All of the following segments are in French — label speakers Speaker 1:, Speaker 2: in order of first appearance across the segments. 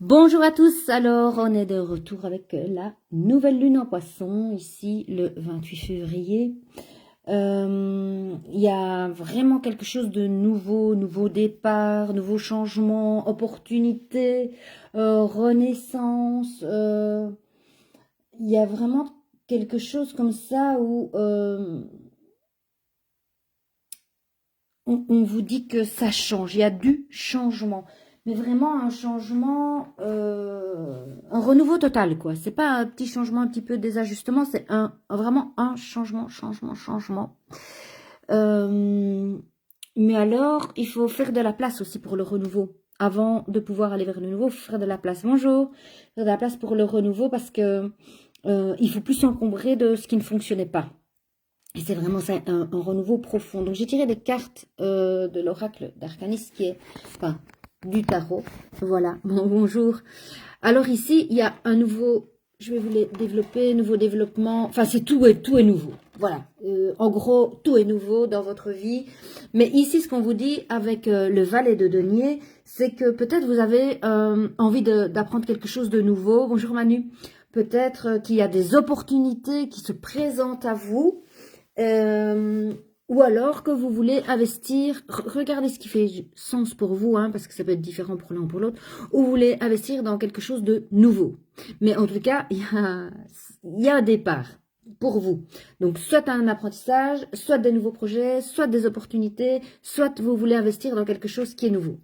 Speaker 1: Bonjour à tous, alors on est de retour avec la nouvelle lune en poisson, ici le 28 février. Il y a vraiment quelque chose de nouveau, nouveau départ, nouveau changement, opportunité, renaissance. Il y a vraiment quelque chose comme ça où on vous dit que ça change, il y a du changement. Mais vraiment un changement, un renouveau total, quoi. C'est pas un petit changement, un petit peu désajustement, c'est vraiment un changement, changement. Mais alors, il faut faire de la place aussi pour le renouveau. Avant de pouvoir aller vers le nouveau, il faut faire de la place. Bonjour, faire de la place pour le renouveau parce que il faut plus s'encombrer de ce qui ne fonctionnait pas. Et c'est vraiment ça, un renouveau profond. Donc j'ai tiré des cartes de l'oracle d'Arcanis qui est, enfin, du tarot. Voilà, bonjour. Alors ici, il y a un nouveau, je vais vous les développer, nouveau développement. Enfin, c'est tout est nouveau. Voilà, en gros, tout est nouveau dans votre vie. Mais ici, ce qu'on vous dit avec le valet de denier, c'est que peut-être vous avez envie d'apprendre quelque chose de nouveau. Bonjour Manu. Peut-être qu'il y a des opportunités qui se présentent à vous. Ou alors que vous voulez investir, regardez ce qui fait sens pour vous, hein, parce que ça peut être différent pour l'un ou pour l'autre, ou vous voulez investir dans quelque chose de nouveau. Mais en tout cas, il y a un départ pour vous. Donc, soit un apprentissage, soit des nouveaux projets, soit des opportunités, soit vous voulez investir dans quelque chose qui est nouveau.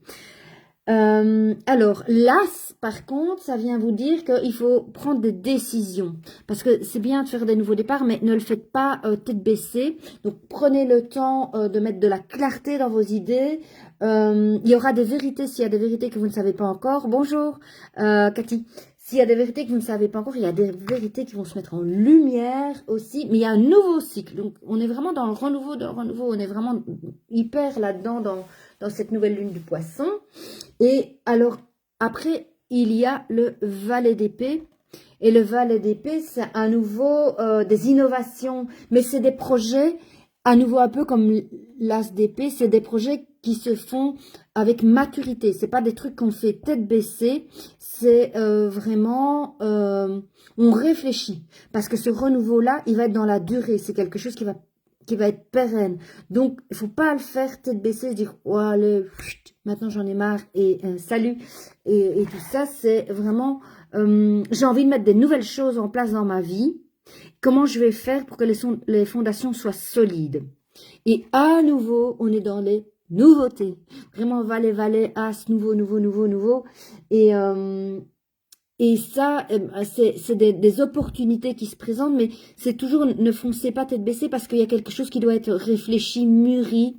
Speaker 1: Alors, l'as, par contre, ça vient vous dire qu'il faut prendre des décisions. Parce que c'est bien de faire des nouveaux départs, mais ne le faites pas tête baissée. Donc, prenez le temps de mettre de la clarté dans vos idées. Il y aura des vérités, s'il y a des vérités que vous ne savez pas encore. Bonjour, Cathy. S'il y a des vérités que vous ne savez pas encore, il y a des vérités qui vont se mettre en lumière aussi. Mais il y a un nouveau cycle. Donc, on est vraiment dans le renouveau, On est vraiment hyper là-dedans, dans cette nouvelle lune du poisson. Et alors, après, il y a le valet d'épée. Et le valet d'épée, c'est à nouveau des innovations. Mais c'est des projets, à nouveau un peu comme l'as d'épée, c'est des projets qui se font avec maturité. C'est pas des trucs qu'on fait tête baissée. C'est vraiment, on réfléchit. Parce que ce renouveau-là, il va être dans la durée. C'est quelque chose qui va être pérenne. Donc, il faut pas le faire tête baissée, se dire, oh, allez, maintenant j'en ai marre et salut. Et tout ça, c'est vraiment, j'ai envie de mettre des nouvelles choses en place dans ma vie. Comment je vais faire pour que les fondations soient solides? Et à nouveau, on est dans les nouveautés. Vraiment, valet, as, nouveau. Et ça, c'est des opportunités qui se présentent, mais c'est toujours, ne foncez pas tête baissée parce qu'il y a quelque chose qui doit être réfléchi, mûri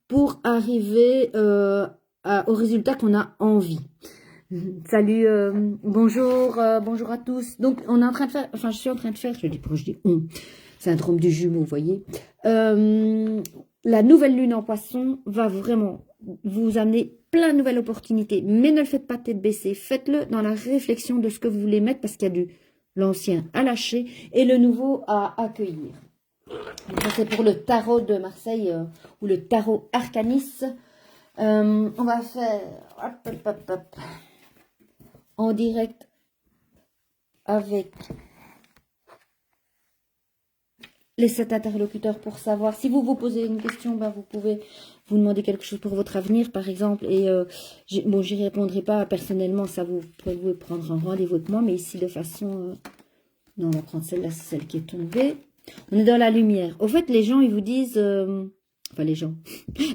Speaker 1: pour arriver au résultat qu'on a envie. Salut, bonjour à tous. Donc, on est en train de faire, enfin, je suis en train de faire, je dis pourquoi je dis on, syndrome du jumeau, vous voyez. La nouvelle lune en poisson va vraiment vous amener plein de nouvelles opportunités, mais ne le faites pas tête baissée. Faites-le dans la réflexion de ce que vous voulez mettre parce qu'il y a l'ancien à lâcher et le nouveau à accueillir. Donc, ça, c'est pour le tarot de Marseille ou le tarot Arcanis. On va faire en direct avec les 7 interlocuteurs pour savoir. Si vous vous posez une question, ben vous pouvez vous demander quelque chose pour votre avenir, par exemple. Et bon, j'y répondrai pas personnellement, ça vous pouvez prendre un rendez-vous avec moi, mais ici de façon... non, on va prendre celle-là, c'est celle qui est tombée. On est dans la lumière. Au fait, les gens, ils vous disent... enfin, les gens.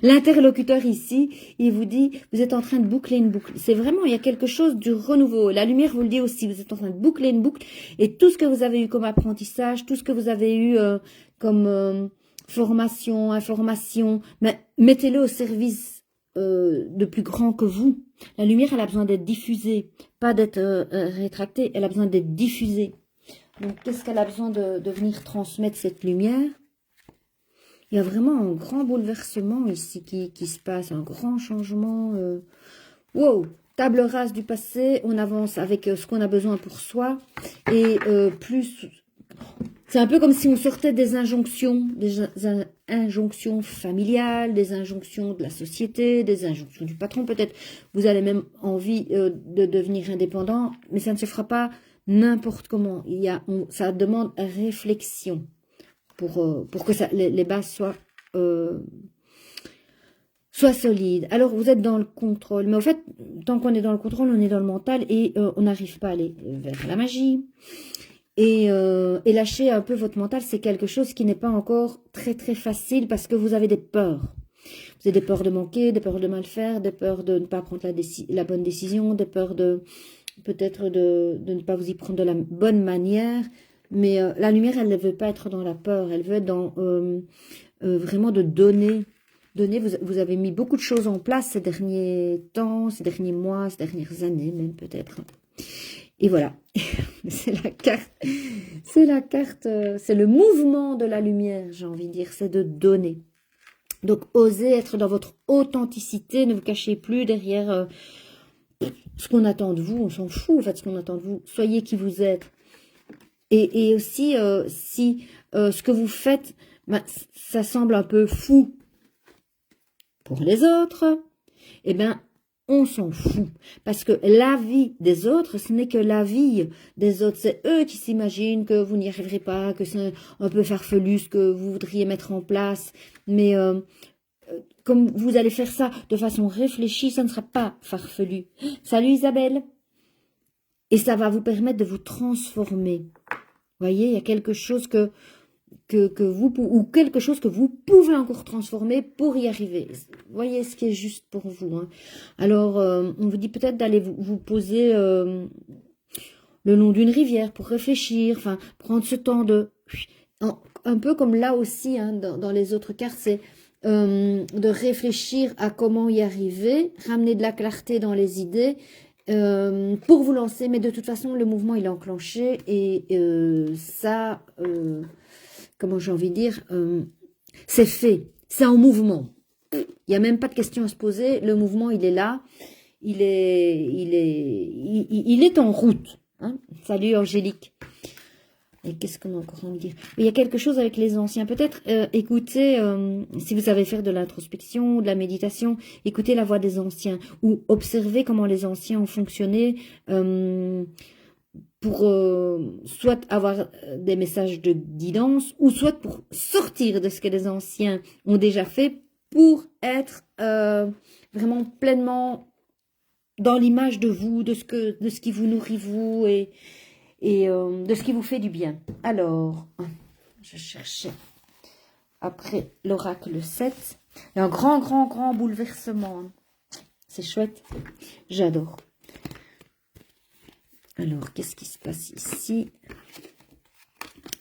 Speaker 1: L'interlocuteur ici, il vous dit, vous êtes en train de boucler une boucle. C'est vraiment, il y a quelque chose du renouveau. La lumière vous le dit aussi, vous êtes en train de boucler une boucle. Et tout ce que vous avez eu comme apprentissage, tout ce que vous avez eu comme formation, information, mettez-le au service de plus grand que vous. La lumière, elle a besoin d'être diffusée, pas d'être rétractée, elle a besoin d'être diffusée. Donc, qu'est-ce qu'elle a besoin de venir transmettre cette lumière? Il y a vraiment un grand bouleversement ici qui se passe, un grand changement. Wow, table rase du passé, on avance avec ce qu'on a besoin pour soi. Et plus, C'est un peu comme si on sortait des injonctions familiales, des injonctions de la société, des injonctions du patron. Peut-être vous avez même envie de devenir indépendant, mais ça ne se fera pas n'importe comment. Ça demande réflexion pour que les bases soient solides. Alors, vous êtes dans le contrôle. Mais au fait, tant qu'on est dans le contrôle, on est dans le mental et on n'arrive pas à aller vers la magie. Et lâcher un peu votre mental, c'est quelque chose qui n'est pas encore très très facile parce que vous avez des peurs. Vous avez des peurs de manquer, des peurs de mal faire, des peurs de ne pas prendre la bonne décision, des peurs de peut-être de ne pas vous y prendre de la bonne manière. Mais la lumière, elle ne veut pas être dans la peur, elle veut être dans vraiment de donner. Vous avez mis beaucoup de choses en place ces derniers temps, ces derniers mois, ces dernières années même peut-être. Et voilà, c'est la carte, c'est le mouvement de la lumière, j'ai envie de dire, c'est de donner. Donc, osez être dans votre authenticité, ne vous cachez plus derrière ce qu'on attend de vous, on s'en fout en fait ce qu'on attend de vous, soyez qui vous êtes. Et aussi, si ce que vous faites, ben, ça semble un peu fou pour les autres, eh bien, on s'en fout. Parce que la vie des autres, ce n'est que la vie des autres. C'est eux qui s'imaginent que vous n'y arriverez pas, que c'est un peu farfelu ce que vous voudriez mettre en place. Mais comme vous allez faire ça de façon réfléchie, ça ne sera pas farfelu. Salut Isabelle. Et ça va vous permettre de vous transformer. Vous voyez, il y a quelque chose que ou quelque chose que vous pouvez encore transformer pour y arriver. Voyez ce qui est juste pour vous. Hein. Alors, on vous dit peut-être d'aller vous poser le long d'une rivière pour réfléchir, enfin, prendre ce temps un peu comme là aussi, hein, dans les autres cartes, c'est de réfléchir à comment y arriver, ramener de la clarté dans les idées, pour vous lancer, mais de toute façon, le mouvement, il est enclenché et ça... comment j'ai envie de dire, c'est fait, c'est en mouvement. Il n'y a même pas de question à se poser, le mouvement il est là, il est en route. Hein. Salut Angélique. Et qu'est-ce qu'on a encore envie de dire? Il y a quelque chose avec les anciens. Peut-être écoutez, si vous savez faire de l'introspection, de la méditation, écoutez la voix des anciens ou observez comment les anciens ont fonctionné. Pour soit avoir des messages de guidance, ou soit pour sortir de ce que les anciens ont déjà fait, pour être vraiment pleinement dans l'image de vous, de ce qui vous nourrit vous, et de ce qui vous fait du bien. Alors, je cherchais après l'oracle 7, il y a un grand bouleversement. C'est chouette, j'adore. Alors, qu'est-ce qui se passe ici?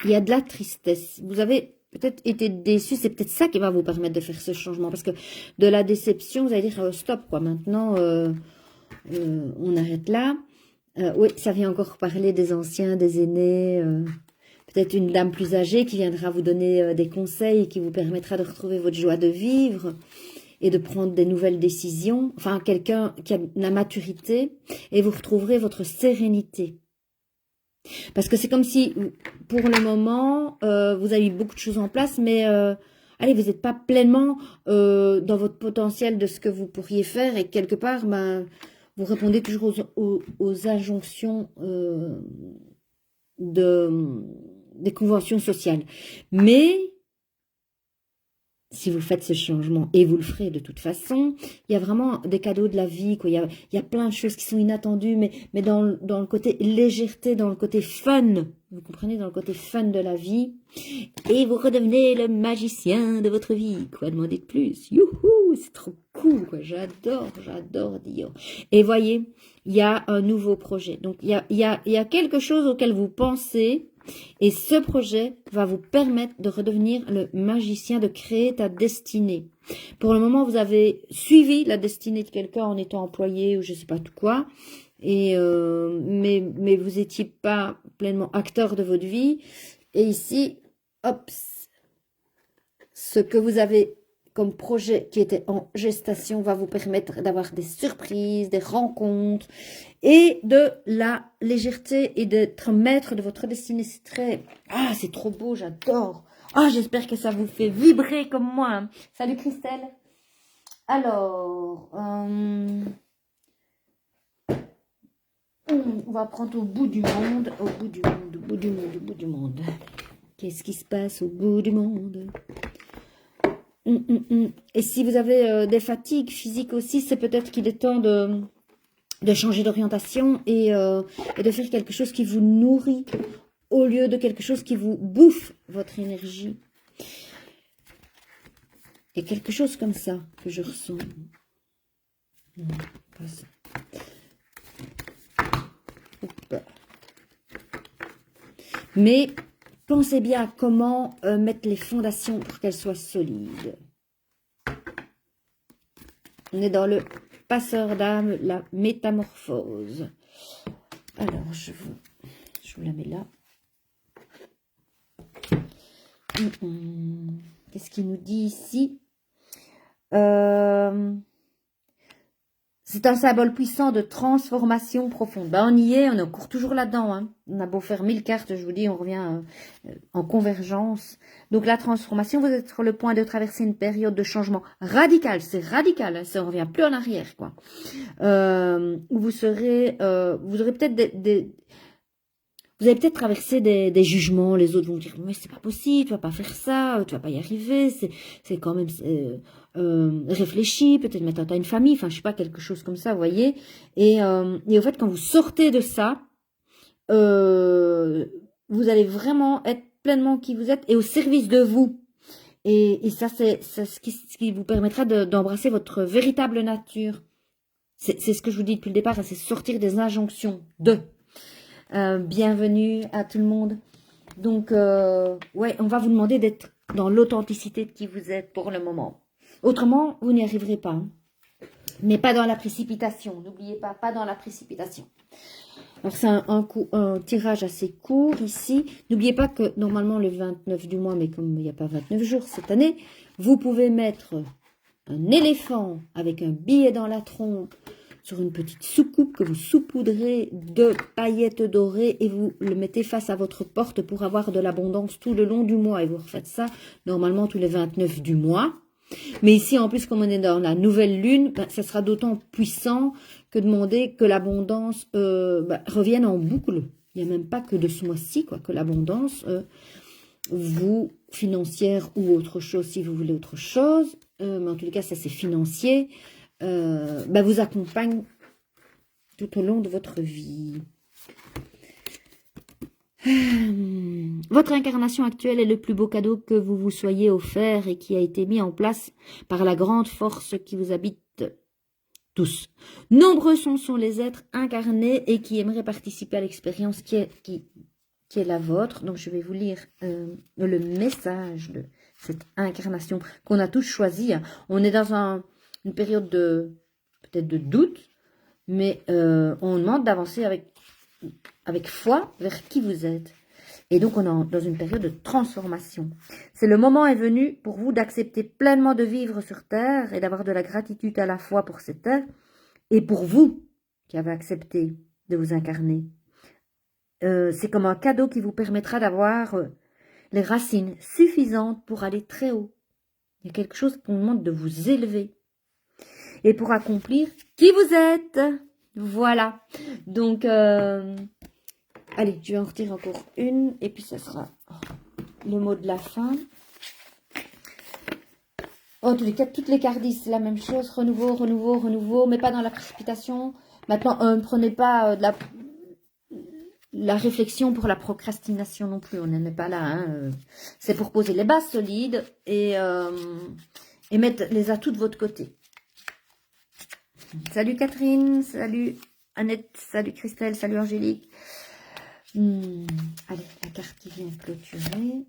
Speaker 1: Il y a de la tristesse. Vous avez peut-être été déçu. C'est peut-être ça qui va vous permettre de faire ce changement. Parce que de la déception, vous allez dire stop, quoi. Maintenant, on arrête là. Oui, ça vient encore parler des anciens, des aînés. Peut-être une dame plus âgée qui viendra vous donner des conseils, qui vous permettra de retrouver votre joie de vivre et de prendre des nouvelles décisions, enfin quelqu'un qui a la maturité, et vous retrouverez votre sérénité. Parce que c'est comme si, pour le moment, vous avez eu beaucoup de choses en place, mais allez, vous n'êtes pas pleinement dans votre potentiel de ce que vous pourriez faire, et quelque part, ben, vous répondez toujours aux injonctions des conventions sociales. Mais si vous faites ce changement, et vous le ferez de toute façon, il y a vraiment des cadeaux de la vie, quoi. Il y a plein de choses qui sont inattendues, mais dans le côté légèreté, dans le côté fun, vous comprenez, dans le côté fun de la vie, et vous redevenez le magicien de votre vie, quoi, demandez de plus, youhou, c'est trop cool, quoi, j'adore dire. Et voyez, il y a un nouveau projet, donc il y a quelque chose auquel vous pensez. Et ce projet va vous permettre de redevenir le magicien, de créer ta destinée. Pour le moment, vous avez suivi la destinée de quelqu'un en étant employé ou je sais pas tout quoi. Et mais vous n'étiez pas pleinement acteur de votre vie. Et ici, hop, ce que vous avez comme projet qui était en gestation va vous permettre d'avoir des surprises, des rencontres et de la légèreté et d'être maître de votre destinée. C'est très... Ah, c'est trop beau, j'adore. Ah, j'espère que ça vous fait vibrer comme moi, hein. Salut Christelle. Alors, on va prendre au bout du monde, au bout du monde, au bout du monde, au bout du monde. Qu'est-ce qui se passe au bout du monde? Et si vous avez des fatigues physiques aussi, c'est peut-être qu'il est temps de changer d'orientation et de faire quelque chose qui vous nourrit au lieu de quelque chose qui vous bouffe votre énergie. Et quelque chose comme ça que je ressens. Non, pas ça. Mais pensez bien à comment mettre les fondations pour qu'elles soient solides. On est dans le passeur d'âme, la métamorphose. Alors, je vous la mets là. Qu'est-ce qu'il nous dit ici? C'est un symbole puissant de transformation profonde. Ben, on y est, on court toujours là-dedans, hein. On a beau faire 1000 cartes, je vous dis, on revient en convergence. Donc la transformation, vous êtes sur le point de traverser une période de changement radical. C'est radical, hein, ça ne revient plus en arrière, quoi. Où vous aurez peut-être vous allez peut-être traverser des jugements. Les autres vont vous dire, mais c'est pas possible, tu vas pas faire ça, tu vas pas y arriver, c'est quand même... réfléchis, peut-être maintenant tu as une famille, enfin je sais pas, quelque chose comme ça, vous voyez. Et au fait, quand vous sortez de ça, vous allez vraiment être pleinement qui vous êtes et au service de vous. Et ça, c'est ce qui vous permettra d'embrasser votre véritable nature. C'est ce que je vous dis depuis le départ, c'est sortir des injonctions de. Bienvenue à tout le monde. Donc, ouais, on va vous demander d'être dans l'authenticité de qui vous êtes pour le moment. Autrement, vous n'y arriverez pas. Hein. Mais pas dans la précipitation. N'oubliez pas, pas dans la précipitation. Alors, c'est un tirage assez court ici. N'oubliez pas que normalement, le 29 du mois, mais comme il n'y a pas 29 jours cette année, vous pouvez mettre un éléphant avec un billet dans la trompe sur une petite soucoupe que vous saupoudrez de paillettes dorées et vous le mettez face à votre porte pour avoir de l'abondance tout le long du mois. Et vous refaites ça normalement tous les 29 du mois. Mais ici, en plus, comme on est dans la nouvelle lune, ça sera d'autant puissant que demander que l'abondance revienne en boucle. Il n'y a même pas que de ce mois-ci, quoi, que l'abondance, vous, financière ou autre chose, si vous voulez autre chose, mais en tous les cas, ça c'est financier, vous accompagne tout au long de votre vie. Votre incarnation actuelle est le plus beau cadeau que vous vous soyez offert et qui a été mis en place par la grande force qui vous habite tous. Nombreux sont les êtres incarnés et qui aimeraient participer à l'expérience qui est la vôtre. Donc je vais vous lire le message de cette incarnation qu'on a tous choisi. On est dans une période peut-être de doute, mais on demande d'avancer avec foi vers qui vous êtes. Et donc, on est dans une période de transformation. C'est le moment est venu pour vous d'accepter pleinement de vivre sur Terre et d'avoir de la gratitude à la fois pour cette Terre et pour vous qui avez accepté de vous incarner. C'est comme un cadeau qui vous permettra d'avoir les racines suffisantes pour aller très haut. Il y a quelque chose qu'on demande de vous élever et pour accomplir qui vous êtes. Voilà. Donc, allez, je vais en retirer encore une. Et puis, ça sera le mot de la fin. En tous les cas, toutes les cartes disent la même chose. Renouveau, renouveau, renouveau. Mais pas dans la précipitation. Maintenant, ne prenez pas de la réflexion pour la procrastination non plus. On n'en est pas là. Hein. C'est pour poser les bases solides et mettre les atouts de votre côté. Salut Catherine, salut Annette, salut Christelle, salut Angélique. Allez, la carte qui vient clôturer.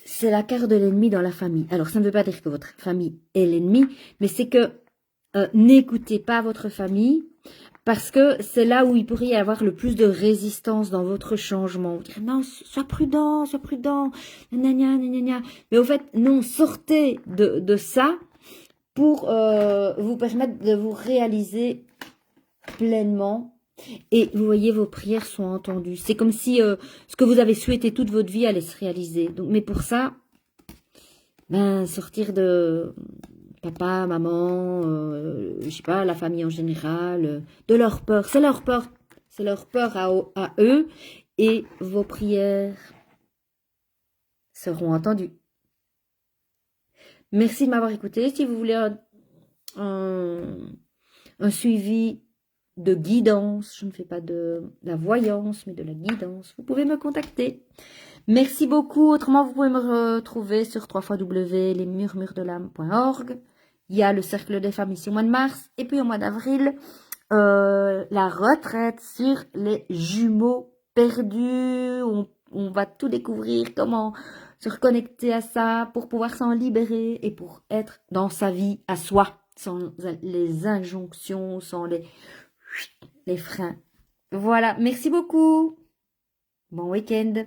Speaker 1: C'est la carte de l'ennemi dans la famille. Alors, ça ne veut pas dire que votre famille est l'ennemi, mais c'est que n'écoutez pas votre famille parce que c'est là où il pourrait y avoir le plus de résistance dans votre changement. Vous direz, non, sois prudent, gna, gna, gna, gna, gna. Mais au fait, non, sortez de ça pour vous permettre de vous réaliser pleinement. Et vous voyez, vos prières sont entendues. C'est comme si ce que vous avez souhaité toute votre vie allait se réaliser. Donc, mais pour ça, ben, sortir de papa, maman, je sais pas, la famille en général, de leur peur. C'est leur peur. C'est leur peur à eux. Et vos prières seront entendues. Merci de m'avoir écouté. Si vous voulez un suivi de guidance, je ne fais pas de la voyance, mais de la guidance, vous pouvez me contacter. Merci beaucoup. Autrement, vous pouvez me retrouver sur www.lesmurmuresdelame.org. Il y a le cercle des femmes ici au mois de mars. Et puis au mois d'avril, la retraite sur les jumeaux perdus. On va tout découvrir, comment se reconnecter à ça pour pouvoir s'en libérer et pour être dans sa vie à soi, sans les injonctions, sans les freins. Voilà, merci beaucoup. Bon week-end.